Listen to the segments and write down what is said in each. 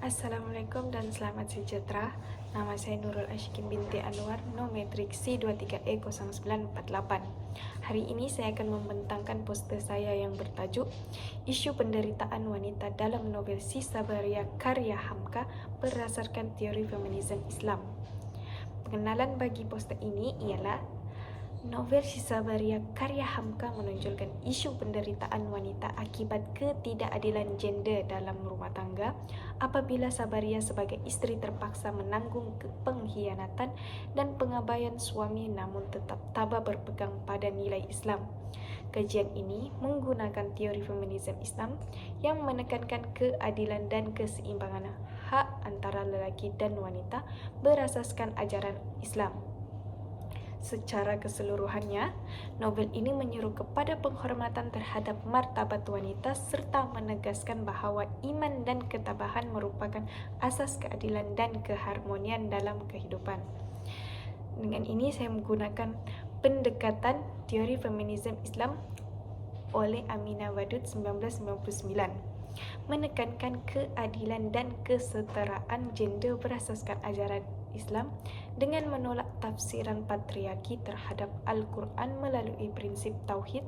Assalamualaikum dan selamat sejahtera. Nama saya Nurul Ashikin binti Anwar, nometrik C23E0948. Hari ini saya akan membentangkan poster saya yang bertajuk Isu Penderitaan Wanita dalam Novel Si Sabaria karya Hamka berdasarkan teori feminisme Islam. Pengenalan bagi poster ini ialah novel Si Sabaria karya Hamka menonjolkan isu penderitaan wanita akibat ketidakadilan gender dalam rumah tangga apabila Sabaria sebagai istri terpaksa menanggung pengkhianatan dan pengabaian suami namun tetap tabah berpegang pada nilai Islam. Kajian ini menggunakan teori feminisme Islam yang menekankan keadilan dan keseimbangan hak antara lelaki dan wanita berasaskan ajaran Islam. Secara keseluruhannya, novel ini menyeru kepada penghormatan terhadap martabat wanita serta menegaskan bahawa iman dan ketabahan merupakan asas keadilan dan keharmonian dalam kehidupan. Dengan ini saya menggunakan pendekatan teori feminisme Islam oleh Aminah Wadud 1999. Menekankan keadilan dan kesetaraan gender berasaskan ajaran Islam dengan menolak tafsiran patriarki terhadap Al-Quran melalui prinsip tauhid,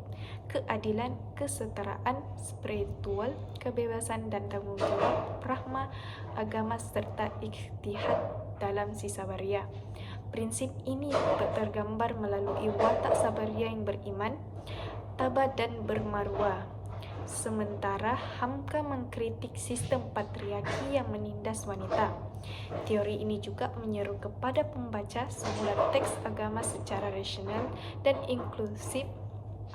keadilan, kesetaraan, spiritual, kebebasan dan tanggungjawab, rahmah, agama serta ijtihad dalam Si Sabaria. Prinsip ini tergambar melalui watak Sabaria yang beriman, tabah dan bermaruah. Sementara Hamka mengkritik sistem patriarki yang menindas wanita. Teori ini juga menyeru kepada pembaca semula teks agama secara rasional dan inklusif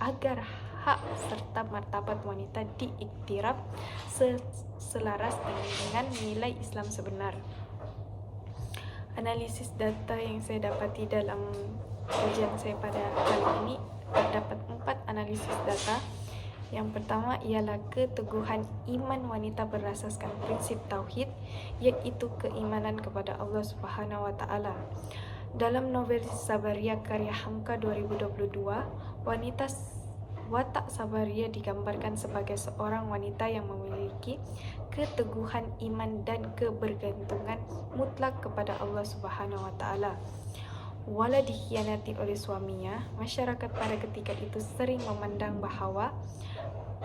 agar hak serta martabat wanita diiktiraf selaras dengan nilai Islam sebenar. Analisis data yang saya dapati dalam kajian saya pada kali ini terdapat 4 analisis data. Yang pertama ialah keteguhan iman wanita berasaskan prinsip tauhid, iaitu keimanan kepada Allah Subhanahu wa taala. Dalam novel Sabaria karya Hamka 2022, watak Sabaria digambarkan sebagai seorang wanita yang memiliki keteguhan iman dan kebergantungan mutlak kepada Allah Subhanahu wa taala. Walau dikhianati oleh suaminya, masyarakat pada ketika itu sering memandang bahawa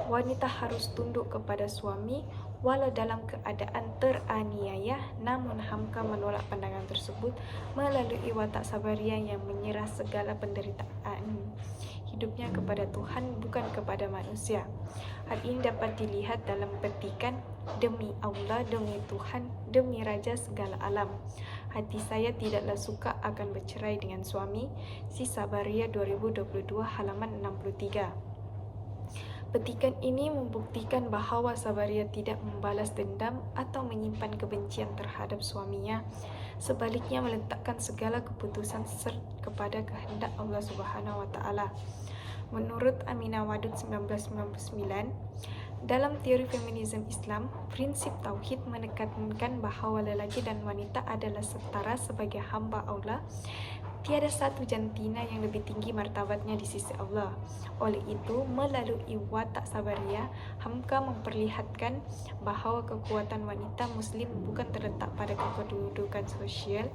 wanita harus tunduk kepada suami walau dalam keadaan teraniaya. Namun Hamka menolak pandangan tersebut melalui watak Sabaria yang menyerah segala penderitaan hidupnya kepada Tuhan bukan kepada manusia. Hal ini dapat dilihat dalam petikan, "Demi Allah, demi Tuhan, demi Raja segala alam, hati saya tidaklah suka akan bercerai dengan suami." Si Sabaria 2022 halaman 63. Petikan ini membuktikan bahawa Sabaria tidak membalas dendam atau menyimpan kebencian terhadap suaminya. Sebaliknya meletakkan segala keputusan kepada kehendak Allah Subhanahu wa taala. Menurut Aminah Wadud 1999, dalam teori feminisme Islam, prinsip tauhid menekankan bahawa lelaki dan wanita adalah setara sebagai hamba Allah. Tiada satu jantina yang lebih tinggi martabatnya di sisi Allah. Oleh itu, melalui watak Sabaria, Hamka memperlihatkan bahawa kekuatan wanita Muslim bukan terletak pada kedudukan sosial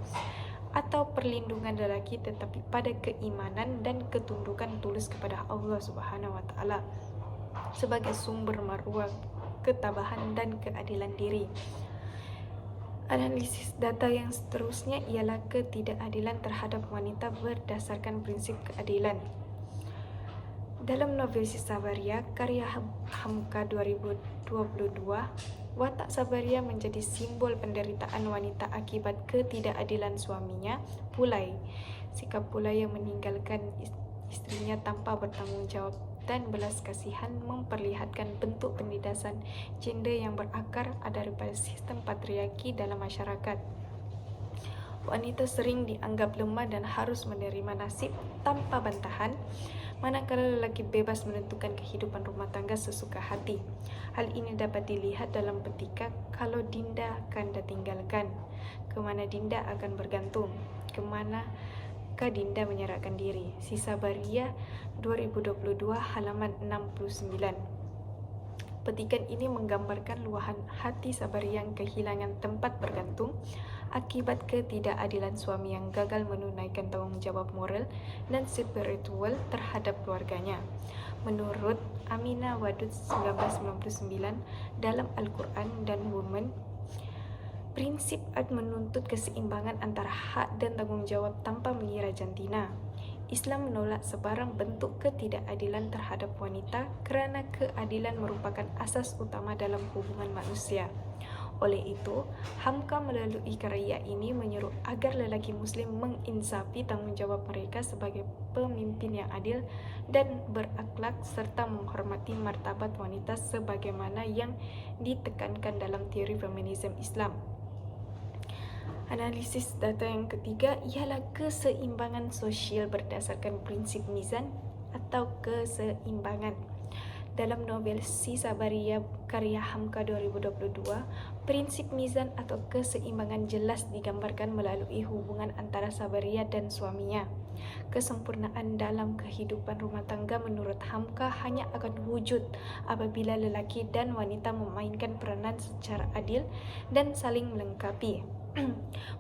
atau perlindungan lelaki, tetapi pada keimanan dan ketundukan tulus kepada Allah Subhanahu wa taala sebagai sumber maruah, ketabahan dan keadilan diri. Analisis data yang seterusnya ialah ketidakadilan terhadap wanita berdasarkan prinsip keadilan. Dalam novel Si Sabaria karya Hamka 2022, watak Sabaria menjadi simbol penderitaan wanita akibat ketidakadilan suaminya. Pulai, sikap Pulai yang meninggalkan istrinya tanpa bertanggung jawab dan belas kasihan memperlihatkan bentuk penindasan gender yang berakar daripada sistem patriarki dalam masyarakat. Wanita sering dianggap lemah dan harus menerima nasib tanpa bantahan, manakala lelaki bebas menentukan kehidupan rumah tangga sesuka hati. Hal ini dapat dilihat dalam petikan, "Kalau Dinda Kanda tinggalkan, kemana Dinda akan bergantung? Kemana Dinda menyerahkan diri?" Si Sabaria 2022 halaman 69. Petikan ini menggambarkan luahan hati Sabaria yang kehilangan tempat bergantung akibat ketidakadilan suami yang gagal menunaikan tanggung jawab moral dan spiritual terhadap keluarganya. Menurut Aminah Wadud 1999 dalam Al-Quran dan Women, prinsip menuntut keseimbangan antara hak dan tanggung jawab tanpa mengira jantina. Islam menolak sebarang bentuk ketidakadilan terhadap wanita kerana keadilan merupakan asas utama dalam hubungan manusia. Oleh itu, Hamka melalui karya ini menyeru agar lelaki Muslim menginsafi tanggungjawab mereka sebagai pemimpin yang adil dan berakhlak serta menghormati martabat wanita sebagaimana yang ditekankan dalam teori feminisme Islam. Analisis data yang ketiga ialah keseimbangan sosial berdasarkan prinsip mizan atau keseimbangan. Dalam novel Si Sabaria karya Hamka 2022, prinsip mizan atau keseimbangan jelas digambarkan melalui hubungan antara Sabaria dan suaminya. Kesempurnaan dalam kehidupan rumah tangga menurut Hamka hanya akan wujud apabila lelaki dan wanita memainkan peranan secara adil dan saling melengkapi.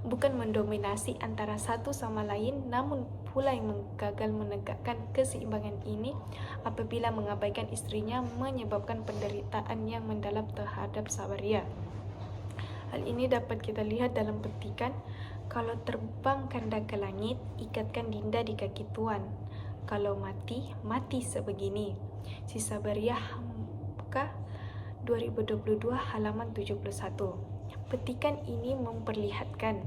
Bukan mendominasi antara satu sama lain, namun pula yang gagal menegakkan keseimbangan ini apabila mengabaikan istrinya menyebabkan penderitaan yang mendalam terhadap Sabaria. Hal ini dapat kita lihat dalam petikan, kalau terbang kanda ke langit, ikatkan dinda di kaki tuan. Kalau mati, mati sebegini. Si Sabaria Hamka 2022 halaman 71. Petikan ini memperlihatkan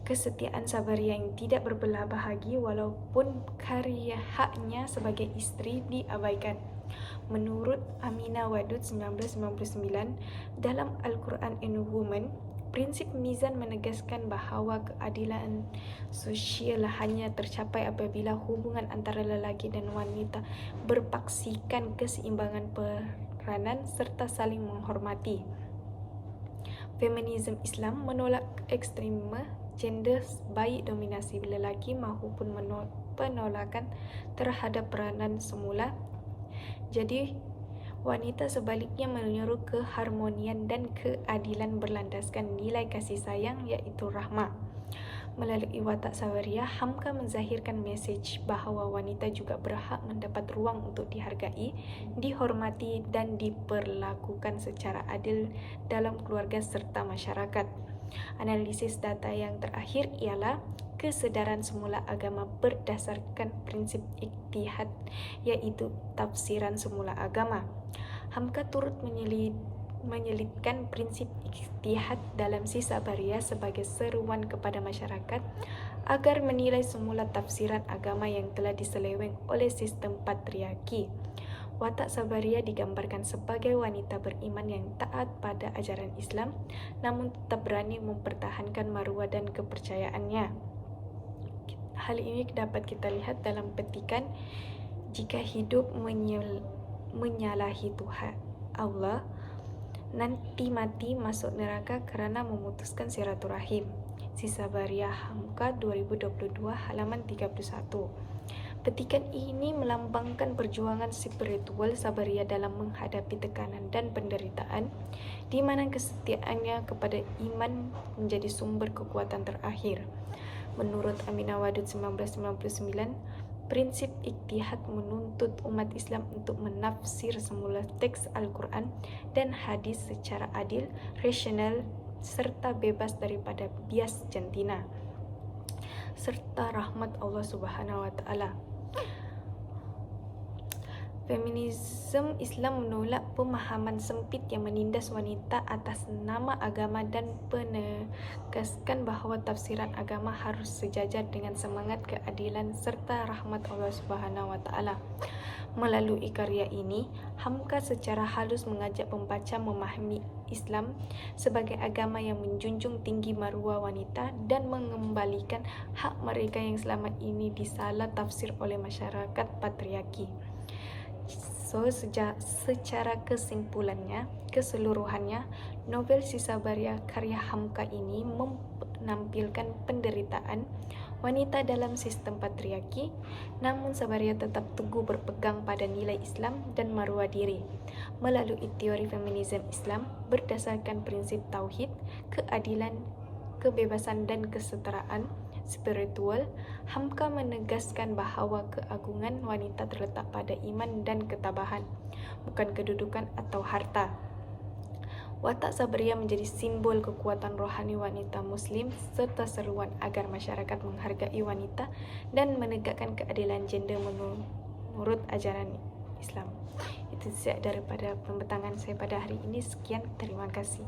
kesetiaan Sabaria yang tidak berbelah bahagi walaupun karya haknya sebagai istri diabaikan. Menurut Aminah Wadud 1999 dalam Al-Quran and Women, prinsip mizan menegaskan bahawa keadilan sosial hanya tercapai apabila hubungan antara lelaki dan wanita berpaksikan keseimbangan peranan serta saling menghormati. Feminisme Islam menolak ekstremisme gender baik dominasi lelaki maupun penolakan terhadap peranan semula. Jadi, wanita sebaliknya menyeru keharmonian dan keadilan berlandaskan nilai kasih sayang iaitu rahmah. Melalui watak Sabaria, Hamka menzahirkan mesej bahawa wanita juga berhak mendapat ruang untuk dihargai, dihormati dan diperlakukan secara adil dalam keluarga serta masyarakat. Analisis data yang terakhir ialah kesedaran semula agama berdasarkan prinsip ijtihad, iaitu tafsiran semula agama. Hamka turut menyelitkan prinsip ijtihad dalam Si Sabaria sebagai seruan kepada masyarakat agar menilai semula tafsiran agama yang telah diseleweng oleh sistem patriarki. Watak Sabaria digambarkan sebagai wanita beriman yang taat pada ajaran Islam, namun tetap berani mempertahankan maruah dan kepercayaannya. Hal ini dapat kita lihat dalam petikan, jika hidup menyalahi Tuhan Allah, nanti mati masuk neraka kerana memutuskan silaturahim. Si Sabaria Hamka 2022 halaman 31. Petikan ini melambangkan perjuangan spiritual Sabaria dalam menghadapi tekanan dan penderitaan, di mana kesetiaannya kepada iman menjadi sumber kekuatan terakhir. Menurut Aminah Wadud 1999, prinsip ijtihad menuntut umat Islam untuk menafsir semula teks Al-Quran dan hadis secara adil, rasional, serta bebas daripada bias jantina, serta rahmat Allah Subhanahu wa Ta'ala. Feminisme Islam menolak pemahaman sempit yang menindas wanita atas nama agama dan menegaskan bahawa tafsiran agama harus sejajar dengan semangat keadilan serta rahmat Allah Subhanahu wa Ta'ala. Melalui karya ini, Hamka secara halus mengajak pembaca memahami Islam sebagai agama yang menjunjung tinggi maruah wanita dan mengembalikan hak mereka yang selama ini disalah tafsir oleh masyarakat patriarki. So, secara keseluruhannya, novel Si Sabaria karya Hamka ini menampilkan penderitaan, wanita dalam sistem patriarki, namun Sabaria tetap teguh berpegang pada nilai Islam dan maruah diri. Melalui teori feminisme Islam berdasarkan prinsip tauhid, keadilan, kebebasan dan kesetaraan spiritual, Hamka menegaskan bahwa keagungan wanita terletak pada iman dan ketabahan, bukan kedudukan atau harta. Watak Sabaria menjadi simbol kekuatan rohani wanita Muslim serta seruan agar masyarakat menghargai wanita dan menegakkan keadilan gender menurut ajaran Islam. Itu saja daripada pembentangan saya pada hari ini. Sekian, terima kasih.